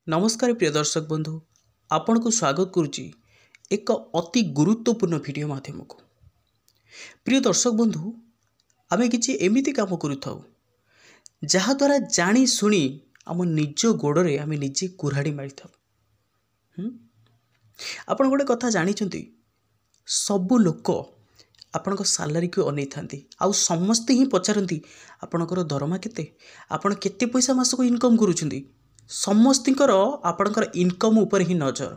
नमस्कार प्रिय दर्शक बंधु आपण को स्वागत करुच्ची एक अति गुरुत्वपूर्ण वीडियो माध्यम को। प्रिय दर्शक बंधु आमे किछि एमिति काम करूथाउ जहाद्वारा जानी शुणी आम निज गोड़े आम निजे कुराड़ी मारी था। आपण गोटे कथा जानी सबु लोक आपण सालारी को अनै थांती आउ समस्ते ही पचारती आपणकर दरमा केते आपण केते पैसा मासको इनकम करूछंती समस्तिंकर आपणकर इनकम ऊपर ही नजर।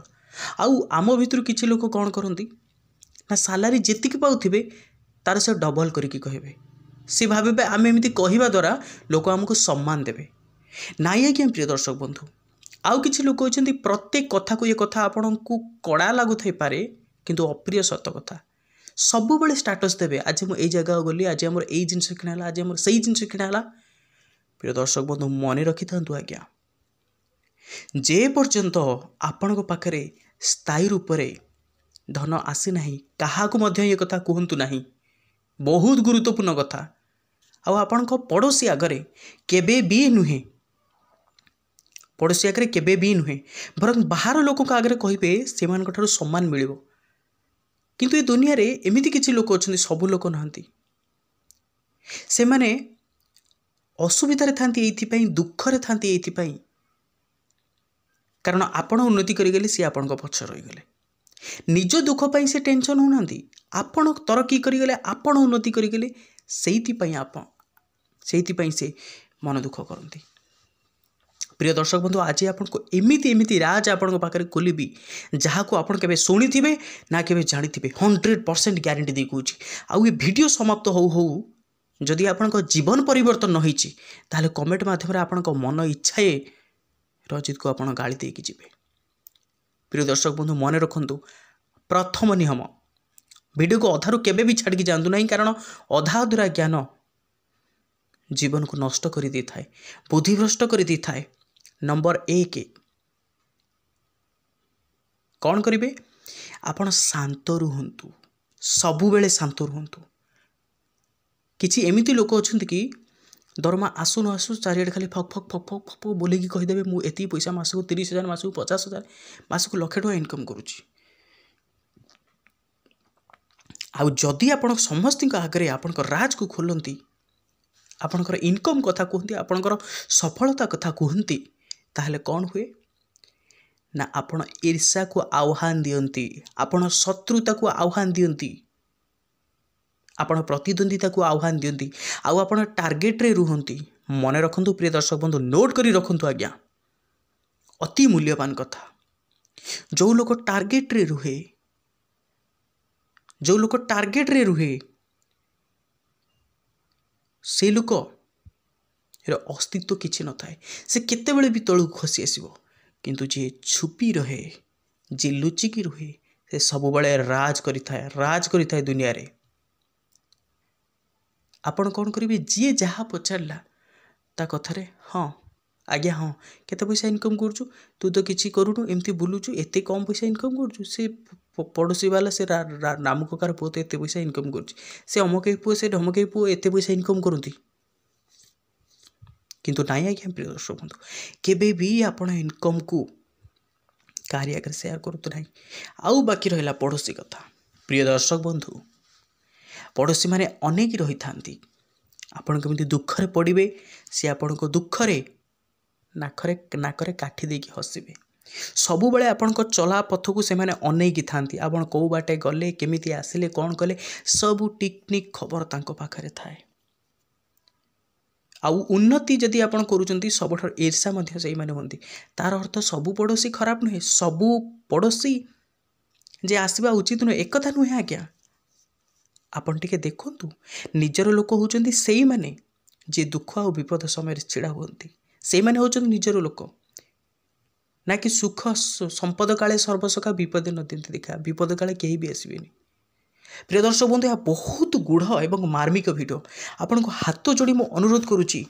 आउ आम भितर किछि लोक कौन करती ना सालारी जेतिक पाउथिबे तार से डबल करिकी कहबे सी भाबे आम एमती कहवा द्वारा लोक आमको सम्मान देवे नाई। आज्ञा प्रिय दर्शक बंधु आउ किछि लोक होइछन्ती प्रत्येक कथा को ये कथा आपनकु कड़ा लागु थाई पारे किंतु अप्रिय सत कथा सबु बेले स्टेटस देवे आज मु एई जगह गली आज हमर एई जिंस किनाला आज हमर सेई जिंस किनाला। प्रिय दर्शक बंधु मने रखि थांतु आज्ञा जे पर्यंत आपण पाखरे स्थायी रूप से धन आसी नाही काहाकु मध्य ये कथा कहतु नाही बहुत गुरुत्वपूर्ण कथा। आउ आपण पड़ोसी आगरे केबे भी नुहे पड़ोसी आगरे केबे भी नुहे बरं बाहर लोक आगरे कहिबे सेमान ठारू सम्मान मिलिबो किंतु ए दुनिया रे एमिति किछि लोक अछन्ति सबु लोक नहंती से माने असुविधा रे थांती एथि पई दुख रे थांती एथि पई कारण आपण उन्नति करिगले सी आपण पक्ष रहीगले निज दुख पाई से टेंशन होना आपण तरक्की करिगले आपण उन्नति करिगले सेइथि से मन दुख करती। प्रिय दर्शक बंधु आज आपको एमिति एमिति राज आपण पाखरे खोलिबी जहाँ को आपण केबे शुणिथिबे ना केबे जानिथिबे 100% ग्यारंटी दे कहूँ। आउ ये वीडियो समाप्त हो जदि आपण जीवन परिवर्तन न होईची ताले कमेंट माध्यम आपण मन इच्छा रजित को आपण गाली देकी जीवे। प्रिय दर्शक बंधु मन रखंतु प्रथम नियम वीडियो को अधारू केबे भी छाड़ी जातु नहीं कारण अधा अधूरा ज्ञान जीवन को नष्ट कर दी थाए बुद्धिभ्रष्ट कर दी थाए। नंबर 1 कौन करिवे आपण शांत रुहंतु सबु बेले शांत रुहंतु। किछि एमिति लोक अछंती कि दरमा आसु न आसु चारिआडे खाली fuck fuck fuck fuck fuck बोलिकी कहीदेवे मु एति पैसा मासको 30,000 मासको 50,000 मासको लक्षे टका इनकम करुच्ची। आउ जदि आपण समस्त आगे आपण राज को खोलती आपणकर इनकम कथा कहती आपणकर सफलता कथा कहती ताहले कौन हुए ना आपण ईर्ष्या को आह्वान दियंती आपण शत्रुता को आह्वान दियंती आपण प्रतिद्वंदिता को आह्वान दियंती आउ आपण टार्गेट रे रुहंती। मन रखंतु प्रिय दर्शक बंधु नोट करी रखंतु आज्ञा अति मूल्यवान कथा जो लोक टार्गेट रे रुहे से लोक अस्तित्व किछि न थाए से केते बेले भी तळु खसी आसीबो किंतु जे छुपी रहे जे लुचिकी रुहे से सब बेले राज करिथाए दुनिया रे। आपण कौन करेंगे जी जहाँ पचारा ता कथारे हाँ आज्ञा हाँ केते पैसा इनकम करूँ तू तो किसी करूनु एमती बुलूचु एते कम पैसा इनकम करूँ से पड़ोसी वाला से रामू ककार पुओ तो एते पैसा इनकम करुच्ची से अमकई पुओ से ढमकई पुओ एते पैसा इनकम करती किंतु नाई। आज्ञा प्रिय दर्शक बंधु केबे भी आपण इनकम को कार्य आगे शेयर करतु ना। आउ बाकी रहा पड़ोसी कथा प्रिय दर्शक बंधु पड़ोशी मैंने अनेक रही था आपण केमती दुखरे पड़े सी आपण दुखरे नाकरे काठी देकी हसबे सबु बेले आपण चला पथ को से माने अनेकी थांती आपण कौ बाटे गले केमिति आसिले कौन कले सबु टिकनिक खबर तांको पाखरे थाए। आउ उन्नति जदि आपण करूचंती सबठार ईर्ष्या मध्य सेई माने होंती तार अर्थ सबु पड़ोसी खराब नुहे सबु पड़ोसी जे आसीबा उचित नुहे एक कथा नुहे। आज्ञा आपण टिके देखंतु निजर लोक होचंती सेई माने जे दुख आ विपद समय छिड़ा हुंती सेई माने होचंती निजर लोक ना कि सुख संपद काले सर्वसका विपद न दिंती देखा विपद काले केही भी आसबेनी। प्रिय दर्शक बंधु यह बहुत गूढ़ एवं मार्मिक वीडियो आपण को हाथ जोड़ी मु अनुरोध करुच्ची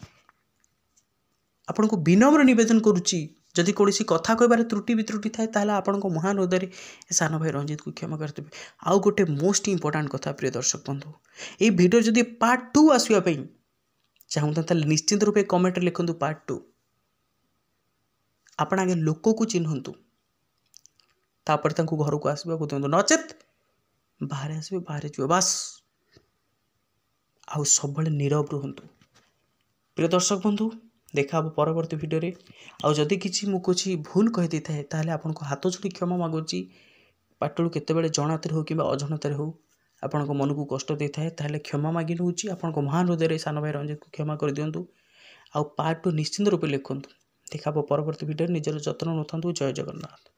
आपण को विनम्र निवेदन करुच्ची जदि कौन कथा कहबार त्रुटि वित्रुटि थाए ताहले आपण को महान हृदय सान भाई रंजित को क्षमा करते। आउ गोटे मोस्ट इंपोर्टाट कथा प्रिय दर्शक बंधु ये वीडियो जदि पार्ट 2 आसवाई चाहता निश्चिंत रूपे कमेंट लिखु पार्ट 2 ଆପଣ ଆଗେ ଲୋକକୁ ଚିହ୍ନନ୍ତୁ, ତାପରେ ତାଙ୍କୁ ଘରକୁ ଆସିବାକୁ ଦିଅନ୍ତୁ, ନଚେତ୍ ବାହାରେ ଆସିବେ ବାହାରେ ଯିବେ ବାସ୍। ଆଉ ସବୁବେଳେ ନୀରବ ରୁହନ୍ତୁ। ପ୍ରିୟ ଦର୍ଶକ ବନ୍ଧୁ, ଦେଖା ହେବ ପରବର୍ତ୍ତୀ ଭିଡ଼ିଓରେ। ଆଉ ଯଦି କିଛି ମୁଁ କିଛି ଭୁଲ କହିଦେଇଥାଏ ତାହେଲେ ଆପଣଙ୍କୁ ହାତ ଯୋଡ଼ି କ୍ଷମା ମାଗୁଛି। ପାଟରୁ କେତେବେଳେ ଜଣାତରେ ହେଉ କିମ୍ବା ଅଜଣାତରେ ହେଉ ଆପଣଙ୍କ ମନକୁ କଷ୍ଟ ଦେଇଥାଏ ତାହେଲେ କ୍ଷମା ମାଗି ନେଉଛି। ଆପଣଙ୍କ ମହାନ ହୃଦୟରେ ସାନ ଭାଇ ରଞ୍ଜିତକୁ କ୍ଷମା କରିଦିଅନ୍ତୁ। ଆଉ ପାର୍ଟ 2 ନିଶ୍ଚିନ୍ତ ରୂପେ ଲେଖନ୍ତୁ। ଦେଖା ହେବ ପରବର୍ତ୍ତୀ ଭିଡ଼ିଓରେ। ନିଜର ଯତ୍ନ ନେଉଥାନ୍ତୁ। ଜୟ ଜଗନ୍ନାଥ।